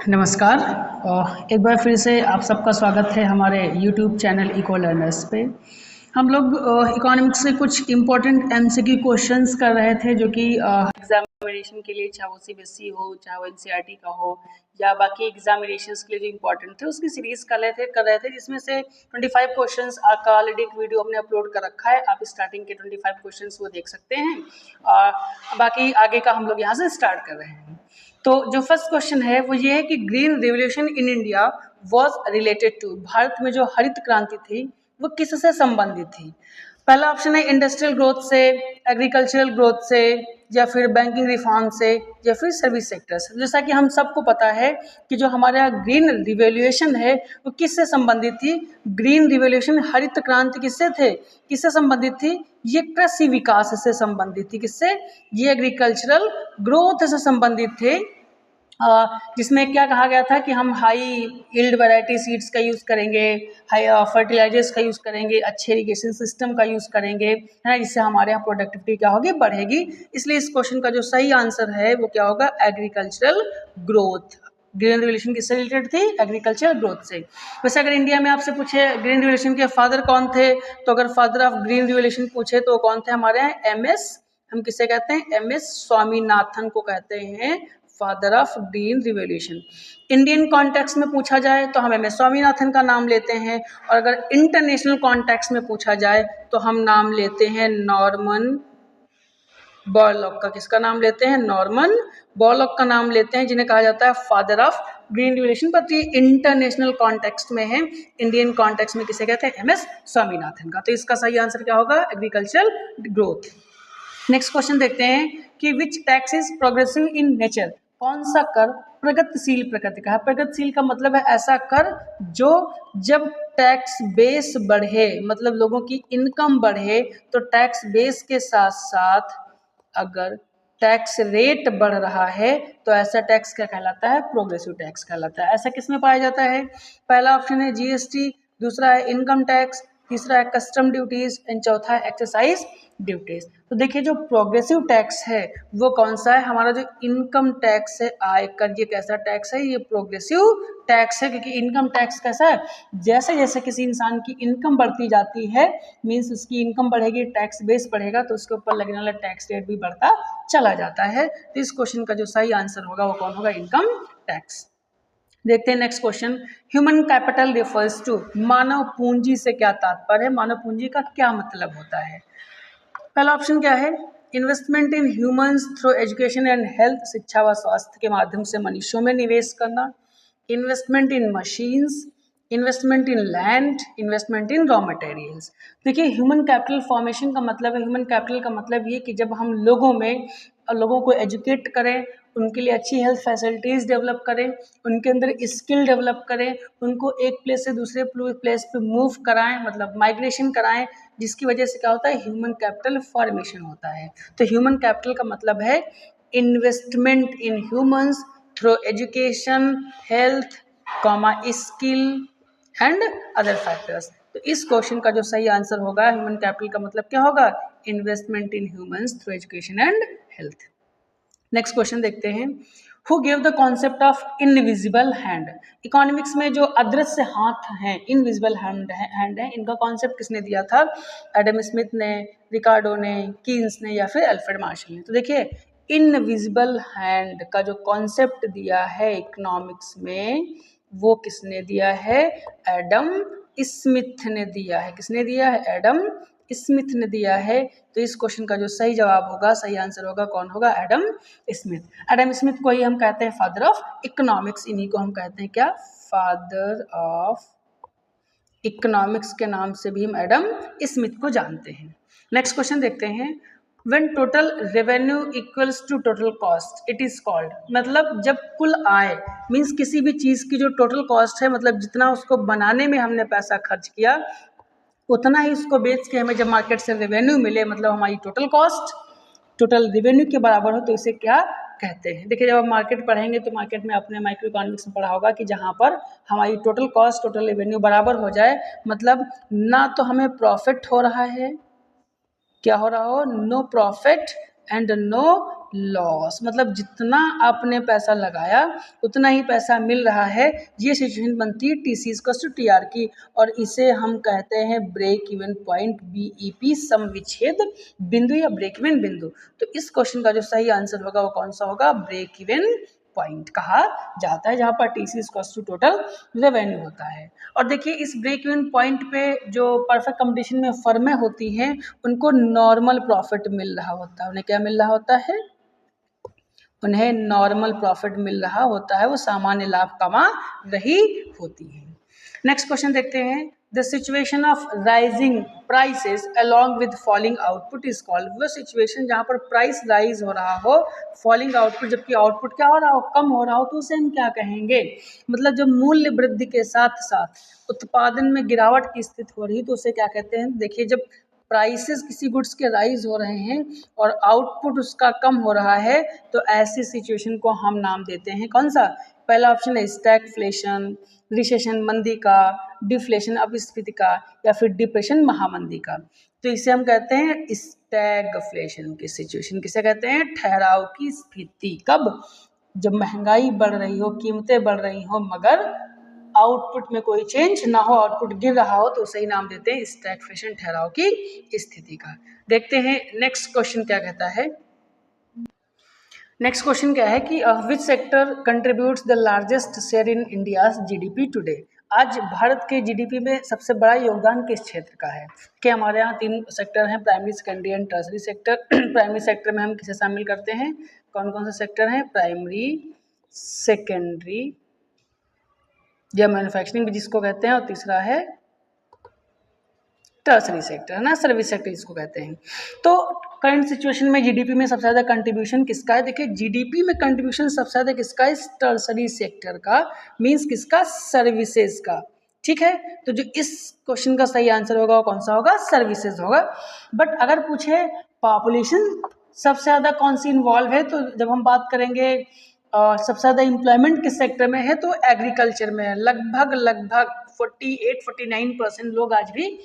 नमस्कार। एक बार फिर से आप सबका स्वागत है हमारे YouTube चैनल इको लर्नर्स पे। हम लोग इकोनॉमिक्स से कुछ इम्पोर्टेंट एमसीक्यू क्वेश्चंस कर रहे थे जो कि एग्जामिनेशन के लिए, चाहे वो सीबीएसई हो, चाहे वो एनसीईआरटी का हो, या बाकी एग्जामिनेशंस के लिए जो इम्पोर्टेंट थे उसकी सीरीज कर रहे थे जिसमें से 25 क्वेश्चंस का ऑलरेडी एक वीडियो हमने अपलोड कर रखा है। आप स्टार्टिंग के 25 क्वेश्चंस वो देख सकते हैं और बाकी आगे का हम लोग यहाँ से स्टार्ट कर रहे हैं। तो जो फर्स्ट क्वेश्चन है वो ये है कि green revolution in India was related to, Bharat में जो हरित क्रांति थी वो किससे संबंधित थी। पहला ऑप्शन है इंडस्ट्रियल ग्रोथ से, एग्रीकल्चरल ग्रोथ से, या फिर बैंकिंग रिफॉर्म से, या फिर सर्विस सेक्टर से। जैसा कि हम सबको पता है कि जो हमारा ग्रीन रिवॉल्यूशन है वो किससे संबंधित थी। ग्रीन रिवॉल्यूशन, हरित क्रांति किससे संबंधित थी? ये कृषि विकास से संबंधित थी। किससे? ये एग्रीकल्चरल ग्रोथ से संबंधित थे, जिसमें क्या कहा गया था कि हम हाई यील्ड वैरायटी सीड्स का यूज़ करेंगे, हाई फर्टिलाइजर्स का यूज़ करेंगे, अच्छे इरिगेशन सिस्टम का यूज़ करेंगे, है ना, जिससे हमारे यहाँ प्रोडक्टिविटी क्या होगी, बढ़ेगी। इसलिए इस क्वेश्चन का जो सही आंसर है वो क्या होगा? Agricultural growth. ग्रीन रिवॉल्यूशन किससे रिलेटेड थी? एग्रीकल्चरल ग्रोथ से। वैसे अगर इंडिया में आपसे पूछे ग्रीन रिवॉल्यूशन के फादर कौन थे, तो अगर फादर ऑफ ग्रीन रिवॉल्यूशन पूछे तो कौन थे हमारे यहाँ? MS, हम किसे कहते हैं? MS स्वामीनाथन को कहते हैं father of green revolution. Indian context में पूछा जाए तो हम MS स्वामीनाथन का नाम लेते हैं, और अगर इंटरनेशनल कॉन्टेक्स्ट में पूछा जाए तो हम नाम लेते हैं नॉर्मन बोरलॉग का। किसका नाम लेते हैं? नॉर्मन बोरलॉग का नाम लेते हैं, जिन्हें कहा जाता है फादर ऑफ ग्रीन रिवॉल्यूशन। पर ये इंटरनेशनल कॉन्टेक्स्ट में है, इंडियन कॉन्टेक्स्ट में किसे कहते हैं? MS स्वामीनाथन का। तो इसका सही आंसर क्या होगा? Agricultural growth. नेक्स्ट क्वेश्चन देखते हैं कि which tax is progressive in nature, कौन सा कर प्रगतिशील प्रकृति का है। प्रगतिशील का मतलब है ऐसा कर जो जब टैक्स बेस बढ़े, मतलब लोगों की इनकम बढ़े, तो टैक्स बेस के साथ साथ अगर टैक्स रेट बढ़ रहा है तो ऐसा टैक्स क्या कहलाता है? प्रोग्रेसिव टैक्स कहलाता है। ऐसा किसमें पाया जाता है? पहला ऑप्शन है GST, दूसरा है इनकम टैक्स, तीसरा है कस्टम ड्यूटीज, एंड चौथा है एक्साइज ड्यूटीज। तो देखिए जो प्रोग्रेसिव टैक्स है वो कौन सा है? हमारा जो इनकम टैक्स है, आयकर, ये कैसा टैक्स है? ये प्रोग्रेसिव टैक्स है, क्योंकि इनकम टैक्स कैसा है? जैसे जैसे किसी इंसान की इनकम बढ़ती जाती है, मीन्स उसकी इनकम बढ़ेगी, टैक्स बेस बढ़ेगा, तो उसके ऊपर लगने वाला टैक्स रेट भी बढ़ता चला जाता है। तो इस क्वेश्चन का जो सही आंसर होगा वो कौन होगा? Income tax. देखते हैं next question. Human capital refers to, मानव पूंजी से क्या तात्पर्य है? मानव पूंजी का क्या मतलब होता है? पहला ऑप्शन क्या है? Investment in humans through education and health, शिक्षा व स्वास्थ्य के माध्यम से मनुष्यों में निवेश करना। इन्वेस्टमेंट इन मशीन्स, इन्वेस्टमेंट इन लैंड, इन्वेस्टमेंट इन रॉ मटेरियल्स। देखिए ह्यूमन कैपिटल फॉर्मेशन का मतलब है, ह्यूमन कैपिटल का मतलब ये कि जब हम लोगों को एजुकेट करें, उनके लिए अच्छी हेल्थ फैसिलिटीज़ डेवलप करें, उनके अंदर स्किल डेवलप करें, उनको एक प्लेस से दूसरे प्लेस पे मूव कराएं, मतलब माइग्रेशन कराएं, जिसकी वजह से क्या होता है? ह्यूमन कैपिटल फॉर्मेशन होता है। तो ह्यूमन कैपिटल का मतलब है investment in humans through education, health, skill and other factors. तो इस क्वेश्चन का जो सही आंसर होगा, ह्यूमन कैपिटल का मतलब क्या होगा? Investment in humans through education and health. Next question देखते हैं। Who give the concept of invisible hand. Economics में जो अदृश्य हाथ हैं, इनविजिबल हैंड है, इनका कॉन्सेप्ट किसने दिया था? एडम स्मिथ ने, रिकार्डो ने, कीन्स ने, या फिर अल्फ्रेड मार्शल ने। तो देखिए इनविजिबल हैंड का जो कॉन्सेप्ट दिया है इकोनॉमिक्स में, वो किसने दिया है? एडम स्मिथ ने दिया है। किसने दिया है? एडम स्मिथ ने दिया है। तो इस क्वेश्चन का जो सही जवाब होगा, सही आंसर होगा, कौन होगा? Adam Smith. एडम स्मिथ को ही हम कहते हैं फादर ऑफ इकोनॉमिक्स, इन्हीं को हम कहते हैं क्या? फादर ऑफ इकोनॉमिक्स के नाम से भी हम एडम स्मिथ को जानते हैं। नेक्स्ट क्वेश्चन देखते हैं। When total revenue equals to total cost, it is called, मतलब जब कुल आय, मीन्स किसी भी चीज़ की जो टोटल कॉस्ट है, मतलब जितना उसको बनाने में हमने पैसा खर्च किया, उतना ही उसको बेच के हमें जब मार्केट से रेवेन्यू मिले, मतलब हमारी टोटल कॉस्ट टोटल रेवेन्यू के बराबर हो, तो इसे क्या कहते हैं? देखिए जब आप मार्केट पढ़ेंगे तो मार्केट में अपने माइक्रो इकोनॉमिक्स में पढ़ा होगा कि जहाँ पर हमारी टोटल कॉस्ट टोटल रेवेन्यू बराबर हो जाए, मतलब ना तो हमें प्रॉफिट हो रहा है, क्या हो रहा हो? No profit and no loss, मतलब जितना आपने पैसा लगाया उतना ही पैसा मिल रहा है। ये सिचुएशन बनती है TC = TR की, और इसे हम कहते हैं ब्रेक इवन पॉइंट, BEP, सम विच्छेद बिंदु या ब्रेक इवन बिंदु। तो इस क्वेश्चन का जो सही आंसर होगा वो कौन सा होगा? ब्रेक इवन पॉइंट कहा जाता है, जहां पर TC = टोटल रेवेन्यू होता है। और देखिए इस ब्रेक इवन पॉइंट पे जो परफेक्ट कंपटीशन में फर्में होती हैं उनको नॉर्मल प्रॉफिट मिल रहा होता है। उन्हें क्या मिल रहा होता है? उन्हें नॉर्मल प्रॉफिट मिल रहा होता है, वो सामान्य लाभ कमा रही होती है। नेक्स्ट क्वेश्चन देखते हैं। The situation of rising prices along with falling output is called. वो सिचुएशन जहाँ पर प्राइस राइज हो रहा हो, फॉलिंग आउटपुट, जबकि आउटपुट क्या हो रहा हो? कम हो रहा हो, तो उसे हम क्या कहेंगे? मतलब जब मूल्य वृद्धि के साथ साथ उत्पादन में गिरावट की स्थिति हो रही तो उसे क्या कहते हैं? देखिए जब प्राइसेस किसी गुड्स के राइज हो रहे हैं और आउटपुट उसका कम हो रहा है तो ऐसी सिचुएशन को हम नाम देते हैं कौन सा? पहला ऑप्शन है स्टैगफ्लेशन, रिसेशन मंदी का, डिफ्लेशन अपस्फीति का, या फिर डिप्रेशन महामंदी का। तो इसे हम कहते हैं स्टैगफ्लेशन की सिचुएशन। किसे कहते हैं? ठहराव की स्थिति। कब? जब महंगाई बढ़ रही हो, कीमतें बढ़ रही हो, मगर आउटपुट में कोई चेंज ना हो, आउटपुट गिर रहा हो, तो सही नाम देते हैं स्टैगफ्लेशन, ठहराव की स्थिति का। देखते हैं नेक्स्ट क्वेश्चन क्या कहता है। नेक्स्ट क्वेश्चन क्या है कि which sector contributes the largest share in India's GDP today. आज भारत के GDP में सबसे बड़ा योगदान किस क्षेत्र का है? कि हमारे यहाँ 3 सेक्टर हैं, primary, secondary and tertiary sector. Primary sector में हम किसे शामिल करते हैं? कौन कौन से सेक्टर हैं? प्राइमरी, सेकेंडरी या मैन्युफैक्चरिंग भी जिसको कहते हैं, और तीसरा है टर्सरी सेक्टर, है ना, सर्विस सेक्टर जिसको कहते हैं। तो करंट सिचुएशन में GDP में सबसे ज़्यादा कंट्रीब्यूशन किसका है? देखिए GDP में कंट्रीब्यूशन सबसे ज़्यादा किसका है? टर्सरी सेक्टर का, मीन्स किसका? सर्विसेज का। ठीक है, तो जो इस क्वेश्चन का सही आंसर होगा वो कौन सा होगा? सर्विसेज होगा। बट अगर पूछे पॉपुलेशन सबसे ज़्यादा कौन सी इन्वॉल्व है, तो जब हम बात करेंगे सबसे ज़्यादा एम्प्लॉयमेंट किस सेक्टर में है, तो एग्रीकल्चर में है। लगभग 48-49% लोग आज भी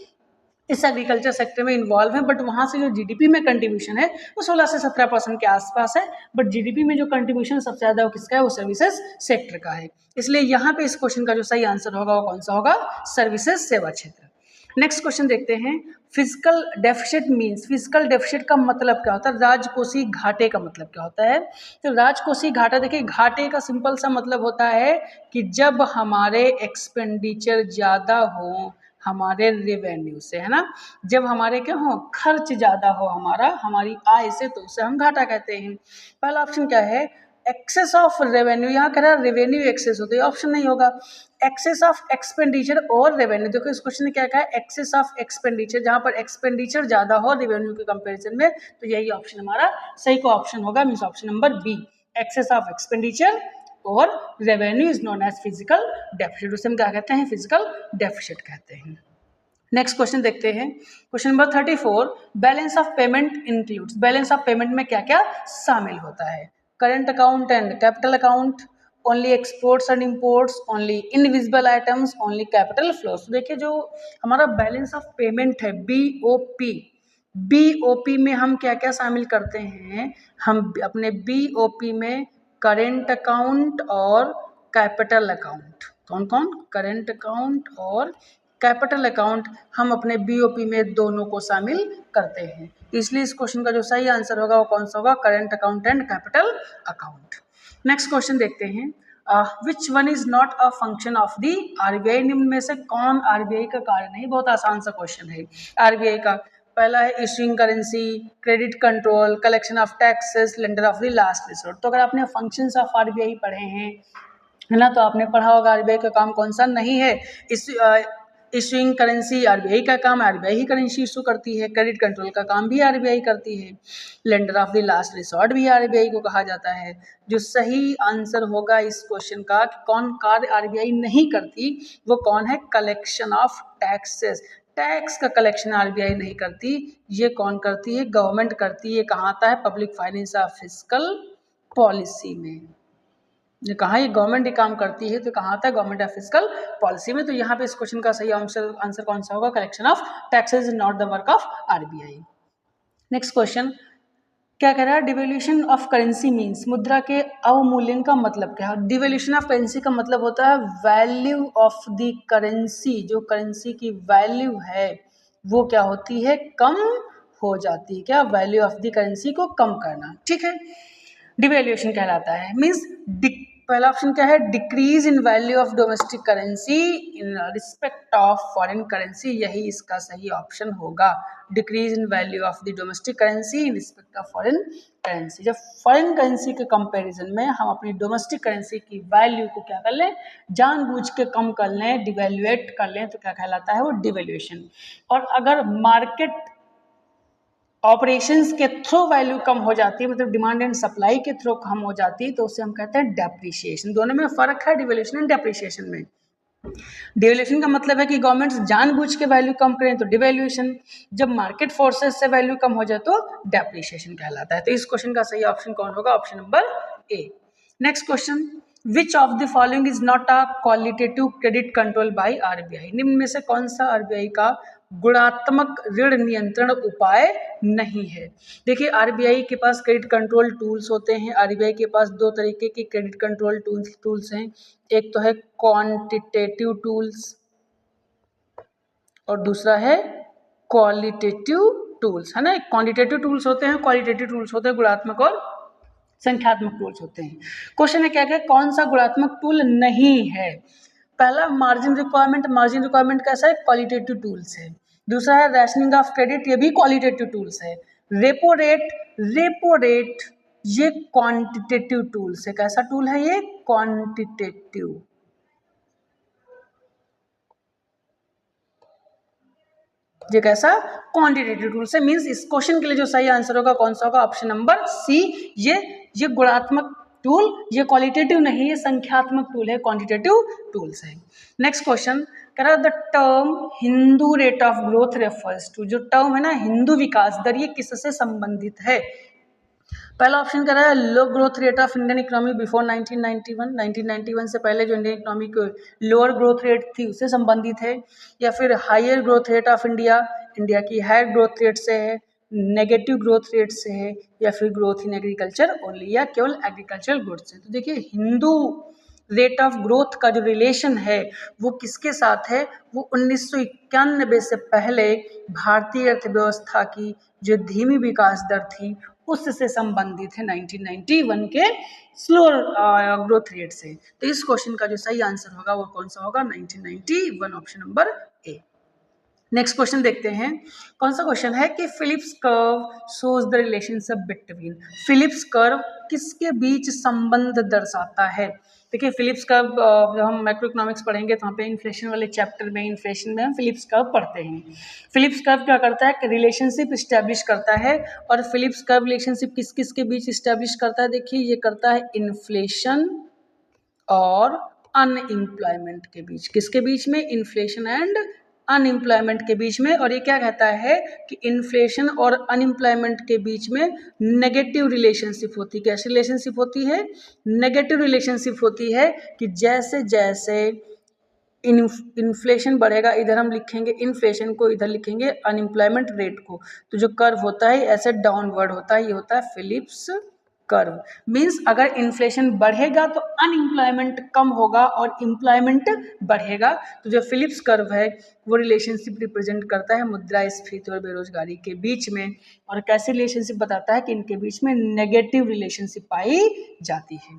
इस एग्रीकल्चर सेक्टर में इन्वॉल्व है। बट वहाँ से जो GDP में कंट्रीब्यूशन है वो 16 से 17% के आसपास है। बट GDP में जो कंट्रीब्यूशन सबसे ज़्यादा वो किसका है? वो सर्विसेज सेक्टर का है। इसलिए यहाँ पे इस क्वेश्चन का जो सही आंसर होगा वो कौन सा होगा? सर्विसेज, सेवा क्षेत्र। नेक्स्ट क्वेश्चन देखते हैं। Physical deficit means, physical deficit का मतलब क्या होता है? राजकोषीय घाटे का मतलब क्या होता है? तो राजकोषीय घाटा, देखिए घाटे का सिंपल सा मतलब होता है कि जब हमारे एक्सपेंडिचर ज़्यादा हो हमारे रेवेन्यू से, है ना, जब हमारे क्या हो? खर्च ज़्यादा हो हमारी आय से, तो उसे हम घाटा कहते हैं। पहला ऑप्शन क्या है? Excess of revenue. यहाँ कह रहा है रेवेन्यू एक्सेस होता है, ऑप्शन नहीं होगा। एक्सेस ऑफ एक्सपेंडिचर और रेवेन्यू। देखो इस क्वेश्चन ने क्या कहा है? एक्सेस ऑफ एक्सपेंडिचर, जहाँ पर एक्सपेंडिचर ज़्यादा हो रेवेन्यू के कंपेरिजन में, तो यही ऑप्शन हमारा सही का ऑप्शन होगा, means option number B, excess of expenditure और revenue is known as fiscal deficit. उसे हम क्या कहते हैं? फिजिकल डेफिसिट कहते हैं। नेक्स्ट क्वेश्चन देखते हैं। Question number 34, balance of payment includes. Balance of payment में क्या क्या शामिल होता है? Current account and capital account, only exports and imports, only invisible items, only capital flows. देखिए जो हमारा बैलेंस ऑफ पेमेंट है BOP में हम क्या क्या शामिल करते हैं? हम अपने BOP में करेंट अकाउंट और कैपिटल अकाउंट, कौन कौन? करेंट अकाउंट और कैपिटल अकाउंट, हम अपने BOP में दोनों को शामिल करते हैं। इसलिए इस क्वेश्चन का जो सही आंसर होगा वो कौन सा होगा? Current account and capital account. Next question देखते हैं। Which one is not a function of the RBI। निम्न में से कौन RBI का कार्य नहीं? बहुत आसान सा क्वेश्चन है RBI का। पहला है issuing currency, credit control, collection of taxes, lender of the last resort. तो अगर आपने फंक्शंस ऑफ RBI पढ़े हैं, है ना, तो आपने पढ़ा होगा RBI का काम कौन सा नहीं है? इशूइंग करेंसी RBI का काम, RBI ही करेंसी इशू करती है। क्रेडिट कंट्रोल का काम भी RBI करती है। Lender of the last resort भी RBI को कहा जाता है। जो सही आंसर होगा इस क्वेश्चन का कि कौन कार्य RBI नहीं करती, वो कौन है? Collection of taxes. टैक्स का कलेक्शन RBI नहीं करती, ये कौन करती है? गवर्नमेंट करती है। कहाँ आता है? Public finance of fiscal policy में। ये कहाँ ये गवर्नमेंट ही काम करती है, तो कहाँ आता है? गवर्नमेंट ऑफ फिस्कल पॉलिसी में। तो यहाँ पे इस क्वेश्चन का सही आंसर कौन सा होगा? Collection of taxes is not the work of RBI। Next question, क्या कह रहा है, डिवेल्यूशन ऑफ करेंसी मीन्स, मुद्रा के अवमूल्यन का मतलब क्या है। डिवेल्यूशन ऑफ करेंसी का मतलब होता है वैल्यू ऑफ द करेंसी, जो करेंसी की वैल्यू है वो क्या होती है, कम हो जाती है। क्या, वैल्यू ऑफ द करेंसी को कम करना, ठीक है, डिवेल्यूएशन कहलाता है। मीन्स पहला ऑप्शन क्या है, decrease in value of domestic currency in respect of foreign currency, यही इसका सही ऑप्शन होगा, decrease in value of the domestic currency in respect of foreign currency. जब फॉरेन करेंसी के कंपैरिजन में हम अपनी डोमेस्टिक करेंसी की वैल्यू को क्या कर लें, जानबूझ के कम कर लें, डिवेल्युएट कर लें, तो क्या कहलाता है वो, डिवेल्यूएशन। और अगर मार्केट ऑपरेशंस के थ्रू वैल्यू कम हो जाती है, मतलब डिमांड एंड सप्लाई के थ्रू कम हो जाती है, तो उसे हम कहते हैं डेप्रिसिएशन। दोनों में फर्क है, डिवेल्यूशन एंड डेप्रिसिएशन में। डिवेल्यूशन का मतलब है कि गवर्नमेंट्स जानबूझ के वैल्यू कम करें तो डिवेल्यूशन, जब मार्केट फोर्सेस से वैल्यू कम हो जाए तो डेप्रिसिएशन कहलाता है। तो इस क्वेश्चन का सही ऑप्शन कौन होगा, option number A. Next question, which of the following is not a qualitative credit control by RBI, निम्न में से कौन सा आरबीआई का गुणात्मक ऋण नियंत्रण उपाय नहीं है। देखिए, आरबीआई के पास क्रेडिट कंट्रोल टूल्स होते हैं। आरबीआई के पास दो तरीके के क्रेडिट कंट्रोल टूल्स हैं, एक तो है क्वांटिटेटिव टूल्स और दूसरा है क्वालिटेटिव टूल्स, है ना। क्वांटिटेटिव टूल्स होते हैं, क्वालिटेटिव टूल्स होते हैं, गुणात्मक और संख्यात्मक टूल्स होते हैं। क्वेश्चन है क्या क्या, कौन सा गुणात्मक टूल नहीं है। पहला मार्जिन रिक्वायरमेंट, मार्जिन रिक्वायरमेंट कैसा है, क्वालिटेटिव टूल्स है। दूसरा है रैशनिंग ऑफ क्रेडिट, ये भी क्वालिटेटिव टूल्स है। रेपो रेट, रेपो रेट ये क्वांटिटेटिव टूल्स है। कैसा टूल है ये, क्वांटिटेटिव। ये कैसा, क्वांटिटेटिव टूल्स है। मींस इस क्वेश्चन के लिए जो सही आंसर होगा कौन सा होगा, ऑप्शन नंबर सी। ये गुणात्मक टूल, ये क्वालिटेटिव नहीं, ये संख्यात्मक टूल है, क्वांटिटेटिव टूल्स है। नेक्स्ट क्वेश्चन कह रहा है the term Hindu rate of growth refers to, जो टर्म है ना हिंदू विकास दर, ये किससे संबंधित है। पहला ऑप्शन कह रहा है low growth rate of Indian economy before 1991, 1991 से पहले जो इंडियन इकोनॉमी की लोअर ग्रोथ रेट थी उससे संबंधित है, या फिर higher growth rate of India, India की हायर ग्रोथ रेट से है, नेगेटिव ग्रोथ रेट से है, या फिर ग्रोथ इन एग्रीकल्चर ओनली, या केवल एग्रीकल्चरल गुड्स से। तो देखिए, हिंदू रेट ऑफ ग्रोथ का जो रिलेशन है वो किसके साथ है, वो 1991 से पहले भारतीय अर्थव्यवस्था की जो धीमी विकास दर थी उससे संबंधित है, 1991 के स्लोअर ग्रोथ रेट से। तो इस क्वेश्चन का जो सही आंसर होगा वो कौन सा होगा, 1991, ऑप्शन नंबर ए। नेक्स्ट क्वेश्चन देखते हैं, कौन सा क्वेश्चन है कि Phillips curve shows the relationship between, Phillips curve किसके बीच संबंध दर्शाता है। देखिए, फिलिप्स कर्व जब हम मैक्रो इकोनॉमिक्स पढ़ेंगे तो वहाँ पे इन्फ्लेशन वाले चैप्टर में, इन्फ्लेशन में हम फिलिप्स कर्व पढ़ते हैं। फिलिप्स कर्व क्या करता है कि रिलेशनशिप इस्टेब्लिश करता है, और फिलिप्स कर्व रिलेशनशिप किस किस के बीच इस्टेब्लिश करता है, देखिए ये करता है इन्फ्लेशन और अनएम्प्लॉयमेंट के बीच, किसके बीच में, इन्फ्लेशन एंड अनएम्प्लॉयमेंट के बीच में। और ये क्या कहता है कि इन्फ्लेशन और अनएम्प्लॉयमेंट के बीच में नेगेटिव रिलेशनशिप होती है। कैसी रिलेशनशिप होती है, नेगेटिव रिलेशनशिप होती है, कि जैसे जैसे इन्फ्लेशन बढ़ेगा, इधर हम लिखेंगे इन्फ्लेशन को, इधर लिखेंगे अनएम्प्लॉयमेंट रेट को, तो जो कर्व होता है ऐसे डाउनवर्ड होता है, ये होता है फिलिप्स कर्व। मींस अगर इन्फ्लेशन बढ़ेगा तो अनएम्प्लॉयमेंट कम होगा और एम्प्लॉयमेंट बढ़ेगा। तो जो फिलिप्स कर्व है वो रिलेशनशिप रिप्रेजेंट करता है मुद्रास्फीति और बेरोजगारी के बीच में, और कैसी रिलेशनशिप बताता है कि इनके बीच में नेगेटिव रिलेशनशिप पाई जाती है।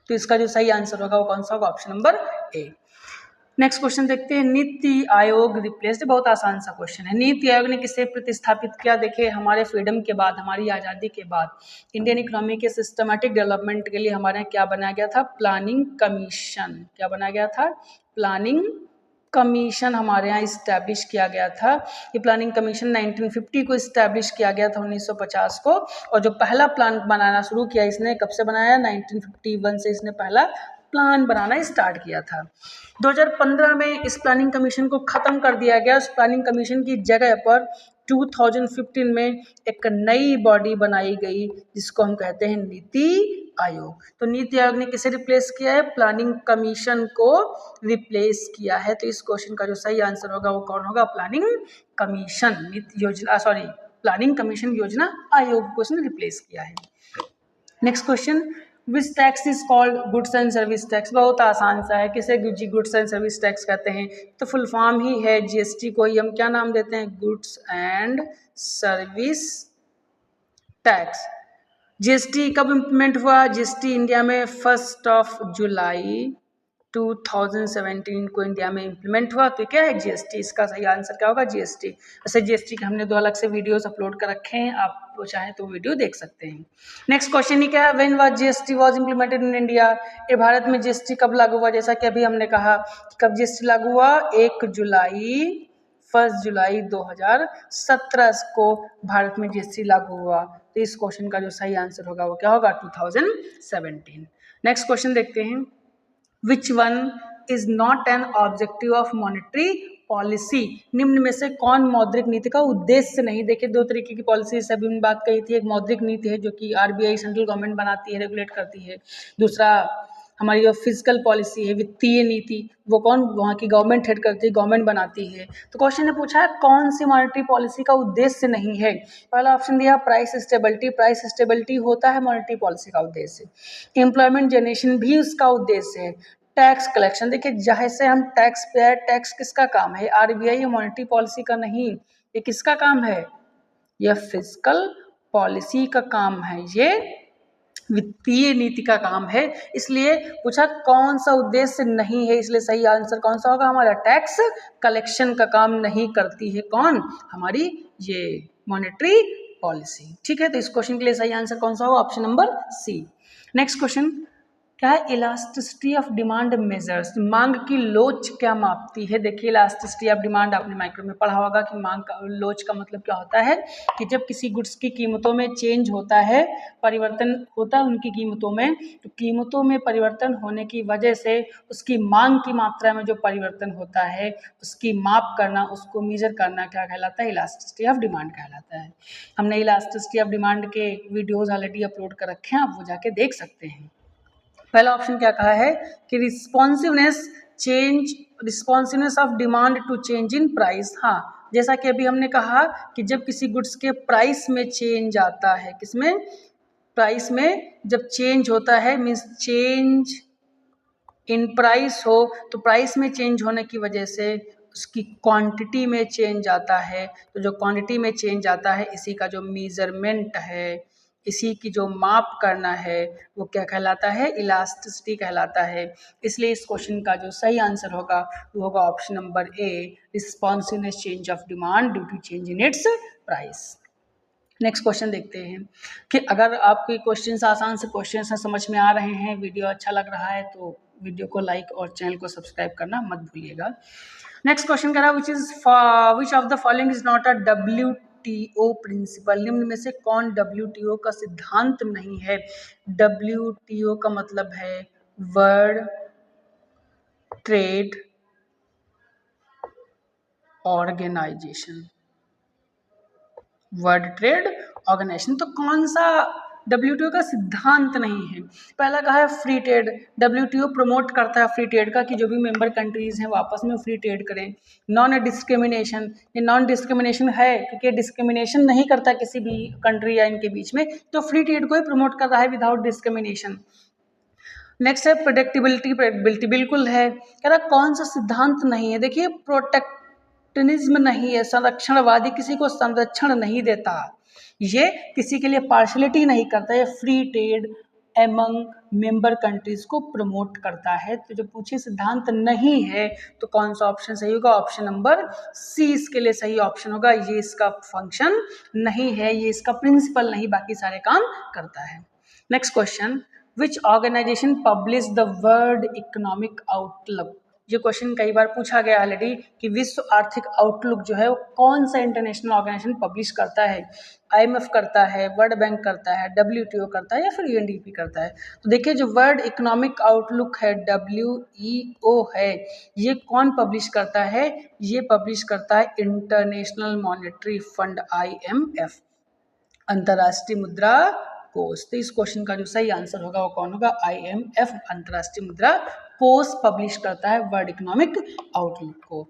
तो इसका जो सही आंसर होगा वो कौन सा होगा, ऑप्शन नंबर ए। नेक्स्ट क्वेश्चन देखते हैं, नीति आयोग रिप्लेस्ड, बहुत आसान सा क्वेश्चन है। नीति आयोग ने किसे प्रतिस्थापित किया। देखिए, हमारे फ्रीडम के बाद, हमारी आज़ादी के बाद इंडियन इकोनॉमी के सिस्टमैटिक डेवलपमेंट के लिए हमारे यहाँ क्या बनाया गया था, प्लानिंग कमीशन। क्या बनाया गया था, प्लानिंग कमीशन हमारे यहाँ इस्टेब्लिश किया गया था। ये प्लानिंग कमीशन 1950 को इस्टेब्लिश किया गया था, 1950 को। और जो पहला प्लान बनाना शुरू किया इसने, कब से बनाया, 1951 से इसने पहला प्लान बनाना स्टार्ट किया था। 2015 में इस प्लानिंग कमीशन को ख़त्म कर दिया गया। उस प्लानिंग कमीशन की जगह पर 2015 में एक नई बॉडी बनाई गई जिसको हम कहते हैं नीति आयोग। तो नीति आयोग ने किसे रिप्लेस किया है, प्लानिंग कमीशन को रिप्लेस किया है। तो इस क्वेश्चन का जो सही आंसर होगा वो कौन होगा, प्लानिंग कमीशन, नीति योजना, सॉरी प्लानिंग कमीशन योजना आयोग को उसने रिप्लेस किया है। Next question, which tax is called goods and service tax. बहुत आसान सा है, किसे गुड्स एंड सर्विस टैक्स कहते हैं, तो फुल फॉर्म ही है जीएसटी को ही हम क्या नाम देते हैं, goods and service tax. GST कब इम्प्लीमेंट हुआ, जीएसटी इंडिया में 1 जुलाई 2017 को इंडिया में इम्प्लीमेंट हुआ। तो क्या है जीएसटी, इसका सही आंसर क्या होगा, जीएसटी। वैसे जीएसटी के हमने 2 अलग से वीडियोस अपलोड कर रखे हैं, आप वो चाहें तो वीडियो देख सकते हैं। नेक्स्ट क्वेश्चन ही क्या है, when was GST was implemented in India. ये भारत में जीएसटी कब लागू हुआ, जैसा कि अभी हमने कहा कब जीएसटी लागू हुआ, 1 जुलाई 2017 को भारत में जीएसटी लागू हुआ। तो इस क्वेश्चन का जो सही आंसर होगा वो क्या होगा, 2017। नेक्स्ट क्वेश्चन देखते हैं, Which one is not an objective of monetary policy। निम्न में से कौन मौद्रिक नीति का उद्देश्य नहीं। देखिए 2 तरीके की पॉलिसी से अभी हमने बात कही थी, एक मौद्रिक नीति है जो कि आरबीआई सेंट्रल गवर्नमेंट बनाती है, रेगुलेट करती है। दूसरा हमारी जो फिजिकल पॉलिसी है, वित्तीय नीति, वो कौन, वहाँ की गवर्नमेंट हेड करती है, गवर्नमेंट बनाती है। तो क्वेश्चन ने पूछा है कौन सी मॉनेटरी पॉलिसी का उद्देश्य नहीं है। पहला ऑप्शन दिया प्राइस स्टेबिलिटी, प्राइस स्टेबिलिटी होता है मॉनेटरी पॉलिसी का उद्देश्य। एम्प्लॉयमेंट जनरेशन भी उसका उद्देश्य है। टैक्स कलेक्शन, देखिए जैसे हम टैक्स पे है, टैक्स किसका काम है, आरबीआई मॉनेटरी पॉलिसी का नहीं, ये किसका काम है, यह फिजिकल पॉलिसी का काम है, ये वित्तीय नीति का काम है। इसलिए पूछा कौन सा उद्देश्य नहीं है, इसलिए सही आंसर कौन सा होगा हमारा, टैक्स कलेक्शन का काम नहीं करती है कौन, हमारी ये मॉनेटरी पॉलिसी। ठीक है, तो इस क्वेश्चन के लिए सही आंसर कौन सा होगा, option number C. Next question क्या है, इलास्टिसिटी ऑफ डिमांड मेजर्स, मांग की लोच क्या मापती है। देखिए इलास्टिसिटी ऑफ डिमांड आपने माइक्रो में पढ़ा होगा कि मांग का लोच का मतलब क्या होता है, कि जब किसी गुड्स की कीमतों में चेंज होता है, परिवर्तन होता है उनकी कीमतों में, तो कीमतों में परिवर्तन होने की वजह से उसकी मांग की मात्रा में जो परिवर्तन होता है उसकी माप करना, उसको मेजर करना क्या कहलाता है, इलास्टिसिटी ऑफ डिमांड कहलाता है। हमने इलास्टिसिटी ऑफ डिमांड के वीडियोज़ ऑलरेडी अपलोड कर रखे हैं, आप वो जाके देख सकते हैं। पहला ऑप्शन क्या कहा है कि responsiveness of demand to change in price. हाँ, जैसा कि अभी हमने कहा कि जब किसी गुड्स के प्राइस में चेंज आता है, किसमें, प्राइस में जब चेंज होता है, मीन्स चेंज इन प्राइस हो, तो प्राइस में चेंज होने की वजह से उसकी क्वांटिटी में चेंज आता है। तो जो क्वांटिटी में चेंज आता है, इसी का जो मेजरमेंट है, इसी की जो माप करना है, वो क्या कहलाता है, इलास्टिसिटी कहलाता है। इसलिए इस क्वेश्चन का जो सही आंसर होगा वो होगा option number A, responsiveness change of demand due to change in its price. Next question देखते हैं कि अगर आपके क्वेश्चन आसान से क्वेश्चन समझ में आ रहे हैं, वीडियो अच्छा लग रहा है, तो वीडियो को लाइक और चैनल को सब्सक्राइब करना मत भूलिएगा। नेक्स्ट क्वेश्चन कह रहा है which of the following is not a WTO principle. निम्न में से कौन WTO का सिद्धांत नहीं है। WTO का मतलब है world trade organisation, world trade organisation. तो कौन सा WTO का सिद्धांत नहीं है। पहला कहा है फ्री ट्रेड, WTO प्रमोट करता है फ्री ट्रेड का, कि जो भी मेंबर कंट्रीज हैं वो आपस में फ्री ट्रेड करें। नॉन डिस्क्रिमिनेशन, ये नॉन डिस्क्रिमिनेशन है क्योंकि डिस्क्रिमिनेशन नहीं करता किसी भी कंट्री या इनके बीच में, तो फ्री ट्रेड को ही प्रमोट कर रहा है विदाउट डिस्क्रिमिनेशन। नेक्स्ट है प्रेडिक्टेबिलिटी, प्रेडिक्टेबिलिटी बिल्कुल है। कह रहा कौन सा सिद्धांत नहीं है, देखिए प्रोटेक्शनिज्म नहीं है, संरक्षणवादी किसी को संरक्षण नहीं देता, ये किसी के लिए पार्शलिटी नहीं करता, ये free trade among member countries को प्रमोट करता है। तो जो पूछे सिद्धांत नहीं है तो कौन सा ऑप्शन सही होगा, ऑप्शन नंबर सी इसके लिए सही ऑप्शन होगा। ये इसका फंक्शन नहीं है, ये इसका प्रिंसिपल नहीं, बाकी सारे काम करता है। Next question, which organisation publish the world economic outlook. ये क्वेश्चन कई बार पूछा गया ऑलरेडी कि विश्व आर्थिक आउटलुक जो है वो कौन सा इंटरनेशनल ऑर्गेनाइजेशन पब्लिश करता है। IMF करता है, वर्ल्ड बैंक करता है, WTO करता है या फिर UNDP करता है। तो देखिए जो वर्ल्ड इकोनॉमिक आउटलुक है, WEO है, ये कौन पब्लिश करता है, ये पब्लिश करता है इंटरनेशनल मॉनेटरी फंड IMF, अंतर्राष्ट्रीय मुद्रा कोष। तो इस क्वेश्चन का जो सही आंसर होगा वो कौन होगा, IMF अंतर्राष्ट्रीय मुद्रा कोष पब्लिश करता है वर्ल्ड इकोनॉमिक आउटलुक को।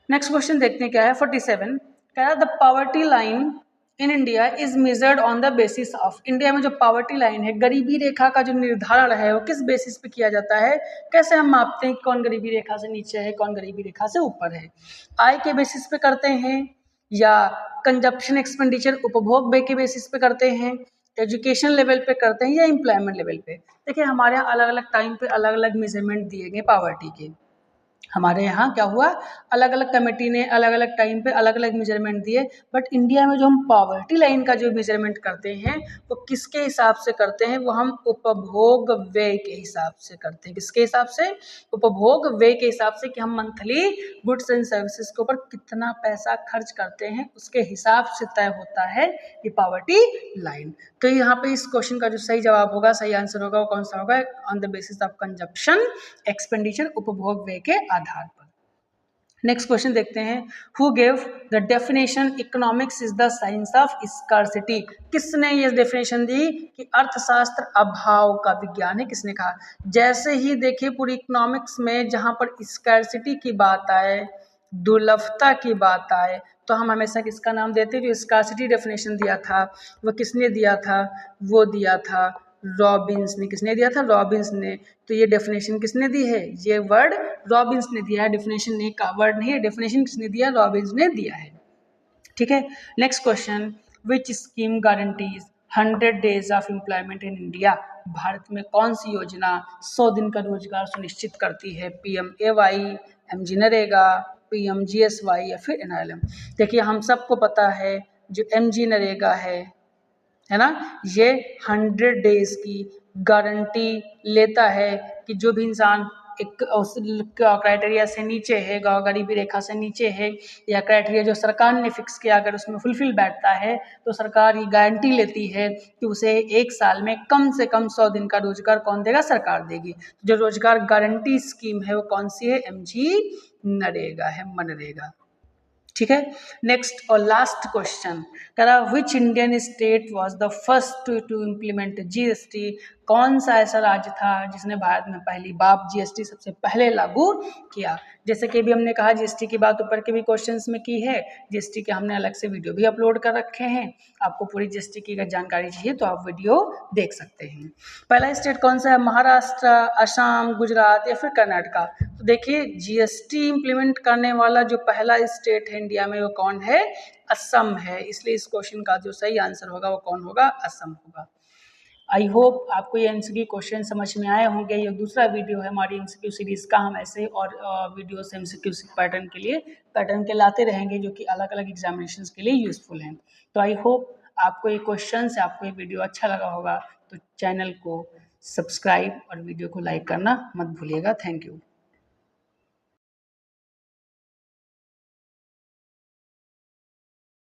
नेक्स्ट क्वेश्चन देखते हैं क्या है, 47 कह रहा the poverty line in India is measured on the basis of, India में जो पावर्टी लाइन है, गरीबी रेखा का जो निर्धारण है वो किस बेसिस पे किया जाता है, कैसे हम मापते हैं कौन गरीबी रेखा से नीचे है कौन गरीबी रेखा से ऊपर है, आय के बेसिस पे करते हैं या कंजप्शन एक्सपेंडिचर उपभोग व्यय के बेसिस पे करते हैं, एजुकेशन लेवल पे करते हैं या एम्प्लॉयमेंट लेवल पे। देखिए हमारे यहाँ अलग अलग टाइम पे अलग अलग मेजरमेंट दिए गए पावर्टी के, हमारे यहाँ क्या हुआ, अलग अलग कमेटी ने अलग अलग टाइम पे अलग अलग मेजरमेंट दिए, बट इंडिया में जो हम पावर्टी लाइन का जो मेजरमेंट करते हैं वो किसके हिसाब से करते हैं, वो हम उपभोग व्यय के हिसाब से करते हैं। किसके हिसाब से, उपभोग व्यय के हिसाब से, कि हम मंथली गुड्स एंड सर्विसेज के ऊपर कितना पैसा खर्च करते हैं उसके हिसाब से तय होता है ये पावर्टी लाइन। तो यहाँ पे इस क्वेश्चन का जो सही जवाब होगा, सही आंसर होगा वो कौन सा होगा, on the basis of consumption expenditure, उपभोग व्यय के आधार पर। नेक्स्ट क्वेश्चन देखते हैं, who gave the definition economics is the science of scarcity, किसने ये डेफिनेशन दी कि अर्थशास्त्र अभाव का विज्ञान है, किसने कहा। जैसे ही देखिए पूरी इकोनॉमिक्स में जहां पर स्कार्सिटी की बात आए, दुर्लभता की बात आए, तो हम हमेशा किसका नाम देते हैं, जो स्कार्सिटी डेफिनेशन दिया था वो किसने दिया था, वो दिया था रॉबिन्स ने। किसने दिया था, रॉबिन्स ने। तो ये डेफिनेशन किसने दी है, ये वर्ड रॉबिन्स ने दिया है, डेफिनेशन ने का वर्ड नहीं है, डेफिनेशन किसने दिया, रॉबिन्स ने दिया है। ठीक है, next question, which scheme guarantees 100 days of employment in India, Bharat में कौन सी योजना 100 दिन का रोजगार सुनिश्चित करती है, PMAY, MG नरेगा, PMGSY या फिर NRLM। देखिए हम सबको पता है जो MG नरेगा है ना, ये 100 डेज की गारंटी लेता है कि जो भी इंसान एक क्राइटेरिया से नीचे है, गरीबी रेखा से नीचे है, या क्राइटेरिया जो सरकार ने फिक्स किया अगर उसमें फुलफिल बैठता है तो सरकार ये गारंटी लेती है कि उसे एक साल में कम से कम 100 दिन का रोजगार कौन देगा, सरकार देगी। जो रोजगार गारंटी स्कीम है वो कौन सी है, MG नरेगा है, मनरेगा। ठीक है, नेक्स्ट और लास्ट क्वेश्चन कह रहा, which Indian state was the first to implement GST, कौन सा ऐसा राज्य था जिसने भारत में पहली बार GST सबसे पहले लागू किया। जैसे कि भी हमने कहा GST की बात ऊपर के भी क्वेश्चंस में की है, GST के हमने अलग से वीडियो भी अपलोड कर रखे हैं, आपको पूरी GST की अगर जानकारी चाहिए तो आप वीडियो देख सकते हैं। पहला स्टेट कौन सा है, महाराष्ट्र, असम, गुजरात या फिर कर्नाटका। तो देखिए GST इम्प्लीमेंट करने वाला जो पहला स्टेट है इंडिया में वो कौन है, असम है, इसलिए इस क्वेश्चन का जो सही आंसर होगा वो कौन होगा, असम होगा। आई होप आपको ये MCQ क्वेश्चन समझ में आए होंगे। ये दूसरा वीडियो है हमारी MCQ सीरीज का, हम ऐसे और वीडियोस MCQ पैटर्न के लिए पैटर्न के लाते रहेंगे जो कि अलग अलग एग्जामिनेशन के लिए यूजफुल हैं। तो आई होप आपको ये क्वेश्चन से आपको ये वीडियो अच्छा लगा होगा, तो चैनल को सब्सक्राइब और वीडियो को लाइक करना मत भूलिएगा। Thank you.